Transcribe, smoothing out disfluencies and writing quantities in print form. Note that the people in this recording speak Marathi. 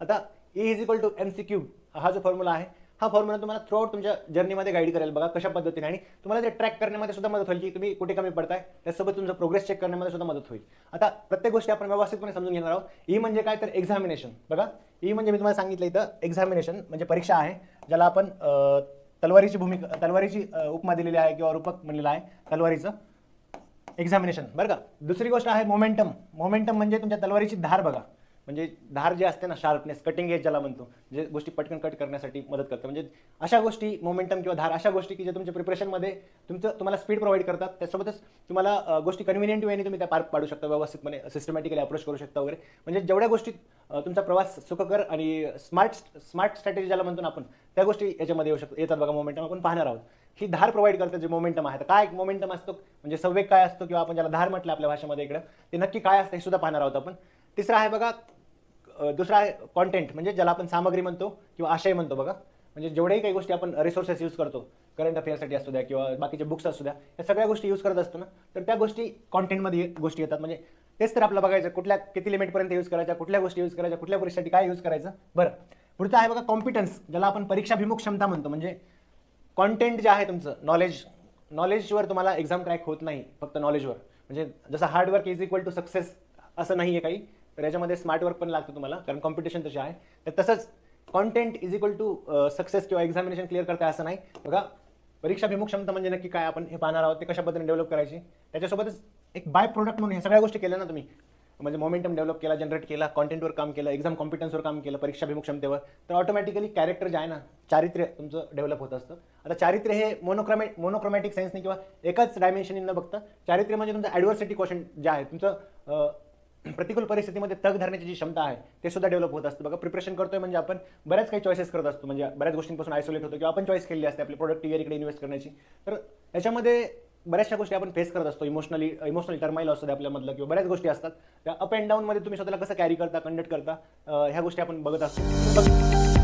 आता E is equal to MC³ हा जो फॉर्म्युला आहे, हा फॉर्म्युला तुम्हाला थ्रूआउट तुमच्या जर्नीमध्ये गाईड करेल बघा कशा पद्धतीने, आणि तुम्हाला ते ट्रॅक करण्यामध्ये सुद्धा मदत होईल की तुम्ही कुठे कमी पडताय, त्यासोबत तुमचं प्रोग्रेस चेक करण्यामध्ये सुद्धा मदत होईल. आता प्रत्येक गोष्टी आपण व्यवस्थितपणे समजून घेणार आहोत. ई म्हणजे काय तर एक्झामिनेशन. बघा, ई म्हणजे मी तुम्हाला सांगितलं इथं एक्झामिनेशन म्हणजे परीक्षा आहे, ज्याला आपण तलवारीची उपमा दिलेली आहे किंवा रूपक म्हणलेलं आहे तलवारीचं एक्झामिनेशन, बरं का. दुसरी गोष्ट आहे मोमेंटम. मोमेंटम म्हणजे तुमच्या तलवारीची धार बघा, म्हणजे धार जे असते ना, शार्पनेस, कटिंग एज ज्याला म्हणतो, जे गोष्टी पटकन कट करण्यासाठी मदत करते. म्हणजे अशा गोष्टी मोमेंटम किंवा धार, अशा गोष्टी की जे तुमच्या प्रिपरेशनमध्ये तुम्हाला स्पीड प्रोव्हाइड करतात. त्यासोबतच तुम्हाला गोष्टी कन्व्हिनियंट वेने तुम्ही त्या पार पाडू शकता, व्यवस्थितपणे सिस्टमॅटिकली अप्रोच करू शकता वगैरे. म्हणजे जेवढ्या गोष्टी तुमचा प्रवास सुखकर आणि स्मार्ट स्ट्रॅटेजी ज्याला म्हणतो ना आपण, त्या गोष्टी याच्यामध्ये येतात बघा. मोमेंटम आपण पाहणार आहोत. ही धार प्रोव्हाइड करते जे मोमेंटम आहे. तर काय मोमेंटम असतो म्हणजे संवेग काय असतो, किंवा आपण ज्याला धार म्हटलं आपल्या भाषेमध्ये इकडं, ते नक्की काय असतं हे सुद्धा पाहणार आहोत आपण. तिसरा आहे बघा, दुसरा आहे कॉन्टेंट, म्हणजे ज्याला आपण सामग्री म्हणतो किंवा आशय म्हणतो बघा. म्हणजे जेवढ्याही काही गोष्टी आपण रिसोर्सेस यूज करतो, करंट अफेअर्ससाठी असू द्या किंवा बाकीचे बुक्स असू द्या, या सगळ्या गोष्टी यूज करत असतो ना, तर त्या गोष्टी कॉन्टेंटमध्ये गोष्टी येतात. म्हणजे तेच तर आपलं बघायचं, कुठल्या किती लिमिटपर्यंत यूज करायच्या, कुठल्या गोष्टी यूज करायच्या, कुठल्या परीक्षेसाठी काय यूज करायचं. बरं, पुढचं आहे बघा कॉम्पिटन्स, ज्याला आपण परीक्षाभिमुख क्षमता म्हणतो. म्हणजे कॉन्टेंट जे आहे तुमचं, नॉलेजवर तुम्हाला एक्झाम क्रॅक होत नाही, फक्त नॉलेजवर. म्हणजे जसं hard work is equal to success असं नाही आहे काही, तर याच्यामध्ये स्मार्ट वर्क पण लागतं तुम्हाला, कारण कॉम्पिटिशन तशी आहे. तर तसंच content is equal to success किंवा एक्झामिनेशन क्लिअर करताय असं नाही बघा. परीक्षाभिमुख क्षमता म्हणजे नक्की काय आपण हे पाहणार आहोत, ते कशा पद्धतीने डेव्हलप करायची. त्याच्यासोबतच एक बाय प्रोडक्ट म्हणून ह्या सगळ्या गोष्टी केल्या ना तुम्ही, म्हणजे मोमेंटम डेव्हलप केला, जनरेट केला, कॉन्टेंटवर काम केलं, एक्झाम कॉम्पिटन्सवर काम केलं, परीक्षाभिमुख क्षमतेवर, तर ऑटोमॅटिकली कॅरेक्टर जे आहे ना, चारित्र्य तुमचं डेव्हलप होत असतं. आता चारित्र्य हे मोनोक्रोमॅटिक सायन्सने किंवा एकाच डायमेन्शनने न बघता, चारित्र्य म्हणजे तुमचं ॲडव्हर्सिटी क्वेश्चन जे आहे, तुमचं प्रतिकूल परिस्थितीमध्ये तग धरण्याची जी क्षमता आहे, ते सुद्धा डेव्हलप होत असतं बघा. प्रिपरेशन करतोय म्हणजे आपण बऱ्याच काही चॉईसेस करत असतो, म्हणजे बऱ्याच गोष्टींपासून आयसोलेट होतो, किंवा आपण चॉईस केली असते आपली प्रोडक्टिव्ह इकडे इन्व्हेस्ट करण्याची. तर याच्यामध्ये बऱ्याचशा गोष्टी आपण फेस करत असतो. इमोशनल टर्माईल असतो आपल्यामधलं, किंवा बऱ्याच गोष्टी असतात त्या अप अँड डाऊनमध्ये तुम्ही स्वतःला कसं कॅरी करता, कंडक्ट करता, ह्या गोष्टी आपण बघत असतो.